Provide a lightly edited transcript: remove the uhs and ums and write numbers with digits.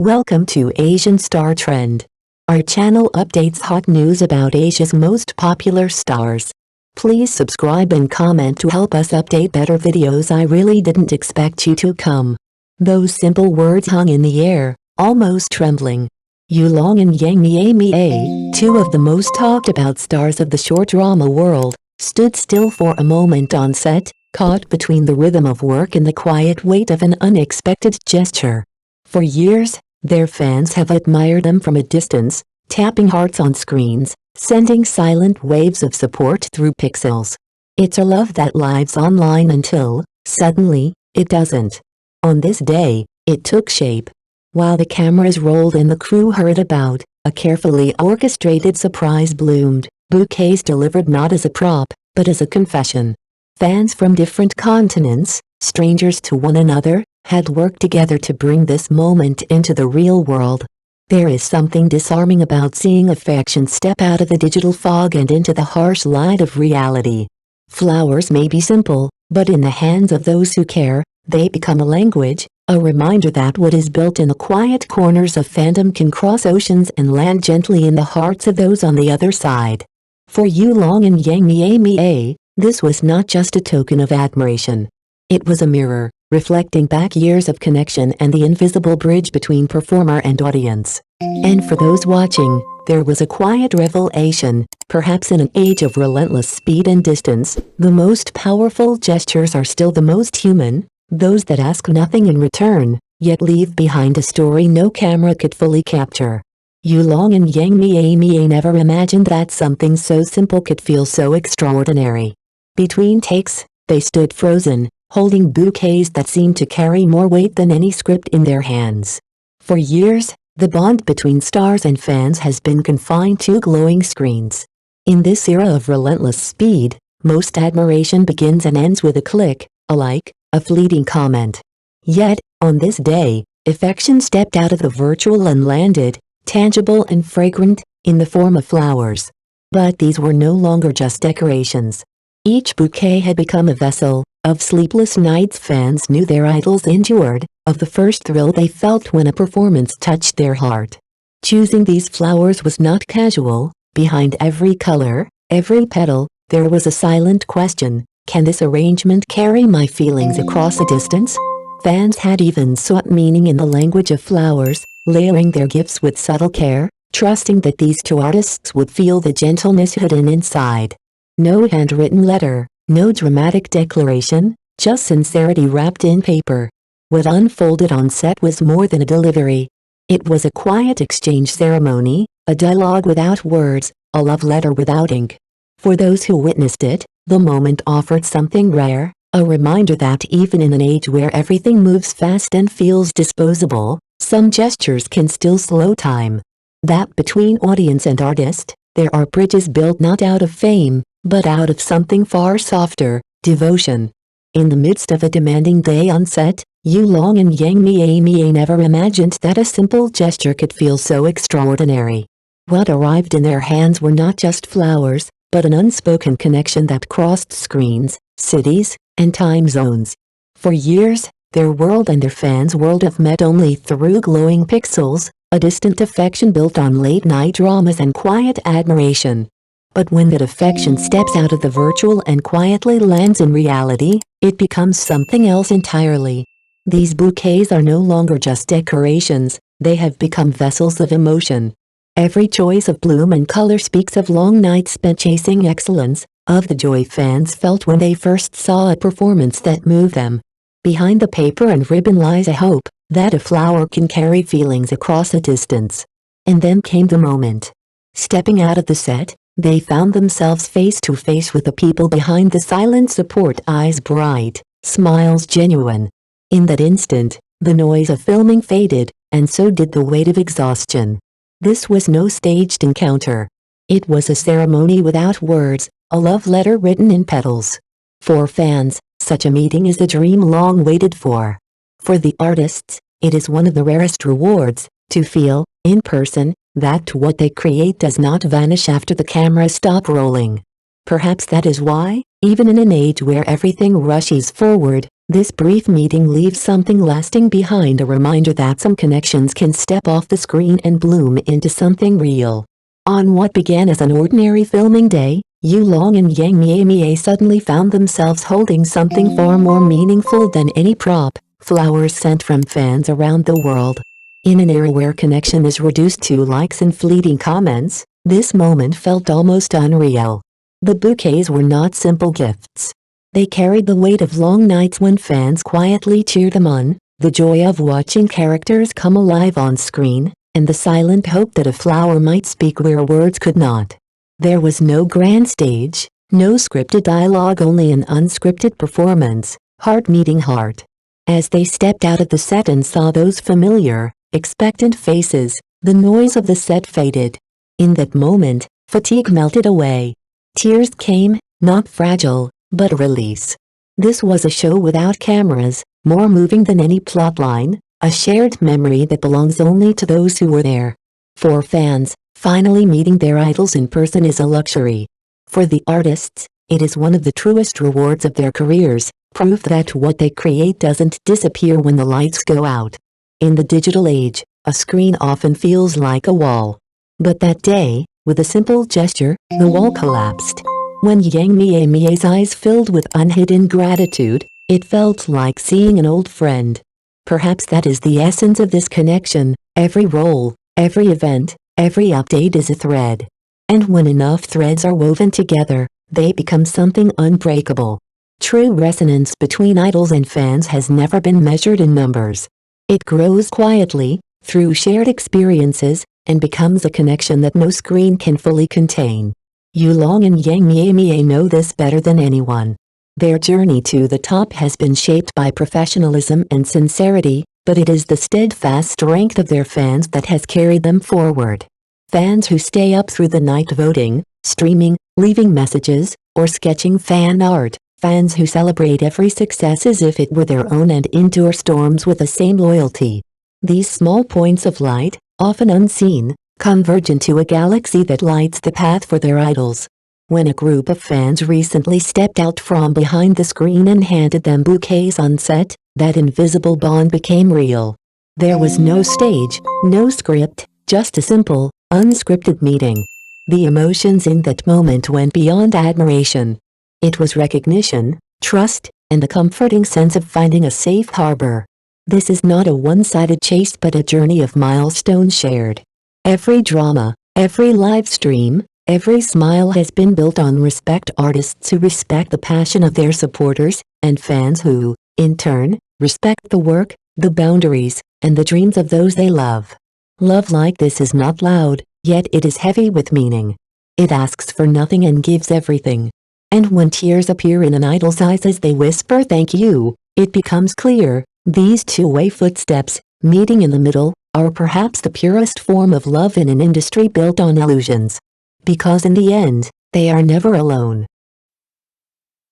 Welcome to Asian Star Trend. Our channel updates hot news about Asia's most popular stars. Please subscribe and comment to help us update better videos. I really didn't expect you to come. Those simple words hung in the air, almost trembling. Yulong and Yang Mie Mie, two of the most talked about stars of the short drama world, stood still for a moment on set, caught between the rhythm of work and the quiet weight of an unexpected gesture. For years, their fans have admired them from a distance, tapping hearts on screens, sending silent waves of support through pixels. It's a love that lives online until, suddenly, it doesn't. On this day, it took shape. While the cameras rolled and the crew hurried about, a carefully orchestrated surprise bloomed, bouquets delivered not as a prop, but as a confession. Fans from different continents, strangers to one another, had worked together to bring this moment into the real world. There is something disarming about seeing affection step out of the digital fog and into the harsh light of reality. Flowers may be simple, but in the hands of those who care, they become a language, a reminder that what is built in the quiet corners of fandom can cross oceans and land gently in the hearts of those on the other side. For Yulong and Yang Mie Mie, this was not just a token of admiration. It was a mirror, reflecting back years of connection and the invisible bridge between performer and audience. And for those watching, there was a quiet revelation. Perhaps in an age of relentless speed and distance, the most powerful gestures are still the most human, those that ask nothing in return, yet leave behind a story no camera could fully capture. Yulong and Yang Mie Mie never imagined that something so simple could feel so extraordinary. Between takes, they stood frozen, holding bouquets that seemed to carry more weight than any script in their hands. For years, the bond between stars and fans has been confined to glowing screens. In this era of relentless speed, most admiration begins and ends with a click, a like, a fleeting comment. Yet, on this day, affection stepped out of the virtual and landed, tangible and fragrant, in the form of flowers. But these were no longer just decorations. Each bouquet had become a vessel. Of sleepless nights fans knew their idols endured, of the first thrill they felt when a performance touched their heart. Choosing these flowers was not casual. Behind every color, every petal, there was a silent question: can this arrangement carry my feelings across a distance? Fans had even sought meaning in the language of flowers, layering their gifts with subtle care, trusting that these two artists would feel the gentleness hidden inside. No handwritten letter. No dramatic declaration, just sincerity wrapped in paper. What unfolded on set was more than a delivery. It was a quiet exchange ceremony, a dialogue without words, a love letter without ink. For those who witnessed it, the moment offered something rare, a reminder that even in an age where everything moves fast and feels disposable, some gestures can still slow time. That between audience and artist, there are bridges built not out of fame, but out of something far softer, devotion. In the midst of a demanding day on set, Yulong and Yang Mie Mie never imagined that a simple gesture could feel so extraordinary. What arrived in their hands were not just flowers, but an unspoken connection that crossed screens, cities, and time zones. For years, their world and their fans' world have met only through glowing pixels, a distant affection built on late-night dramas and quiet admiration. But when that affection steps out of the virtual and quietly lands in reality, it becomes something else entirely. These bouquets are no longer just decorations, they have become vessels of emotion. Every choice of bloom and color speaks of long nights spent chasing excellence, of the joy fans felt when they first saw a performance that moved them. Behind the paper and ribbon lies a hope that a flower can carry feelings across a distance. And then came the moment. Stepping out of the set, they found themselves face to face with the people behind the silent support, eyes bright, smiles genuine. In that instant, the noise of filming faded, and so did the weight of exhaustion. This was no staged encounter. It was a ceremony without words, a love letter written in petals. For fans, such a meeting is a dream long waited for. For the artists, it is one of the rarest rewards, to feel, in person, that what they create does not vanish after the cameras stop rolling. Perhaps that is why, even in an age where everything rushes forward, This brief meeting leaves something lasting behind, a reminder that some connections can step off the screen and bloom into something real. On what began as an ordinary filming day, Yulong and Yang Mie Mie suddenly found themselves holding something far more meaningful than any prop, flowers sent from fans around the world. In an era where connection is reduced to likes and fleeting comments, this moment felt almost unreal. The bouquets were not simple gifts. They carried the weight of long nights when fans quietly cheered them on, the joy of watching characters come alive on screen, and the silent hope that a flower might speak where words could not. There was no grand stage, no scripted dialogue, only an unscripted performance, heart meeting heart. As they stepped out of the set and saw those familiar, expectant faces, the noise of the set faded. In that moment, fatigue melted away. Tears came, not fragile, but a release. This was a show without cameras, more moving than any plotline, a shared memory that belongs only to those who were there. For fans, finally meeting their idols in person is a luxury. For the artists, it is one of the truest rewards of their careers, proof that what they create doesn't disappear when the lights go out. In the digital age, a screen often feels like a wall. But that day, with a simple gesture, the wall collapsed. When Yang Mie Mie's eyes filled with unhidden gratitude, it felt like seeing an old friend. Perhaps that is the essence of this connection. Every role, every event, every update is a thread. And when enough threads are woven together, they become something unbreakable. True resonance between idols and fans has never been measured in numbers. It grows quietly, through shared experiences, and becomes a connection that no screen can fully contain. Yulong and Yang Mie Mie know this better than anyone. Their journey to the top has been shaped by professionalism and sincerity, but it is the steadfast strength of their fans that has carried them forward. Fans who stay up through the night voting, streaming, leaving messages, or sketching fan art. Fans who celebrate every success as if it were their own and endure storms with the same loyalty. These small points of light, often unseen, converge into a galaxy that lights the path for their idols. When a group of fans recently stepped out from behind the screen and handed them bouquets on set, that invisible bond became real. There was no stage, no script, just a simple, unscripted meeting. The emotions in that moment went beyond admiration. It was recognition, trust, and the comforting sense of finding a safe harbor. This is not a one-sided chase but a journey of milestones shared. Every drama, every live stream, every smile has been built on respect. Artists who respect the passion of their supporters, and fans who, in turn, respect the work, the boundaries, and the dreams of those they love. Love like this is not loud, yet it is heavy with meaning. It asks for nothing and gives everything. And when tears appear in an idol's eyes as they whisper thank you, it becomes clear, these two-way footsteps, meeting in the middle, are perhaps the purest form of love in an industry built on illusions. Because in the end, they are never alone.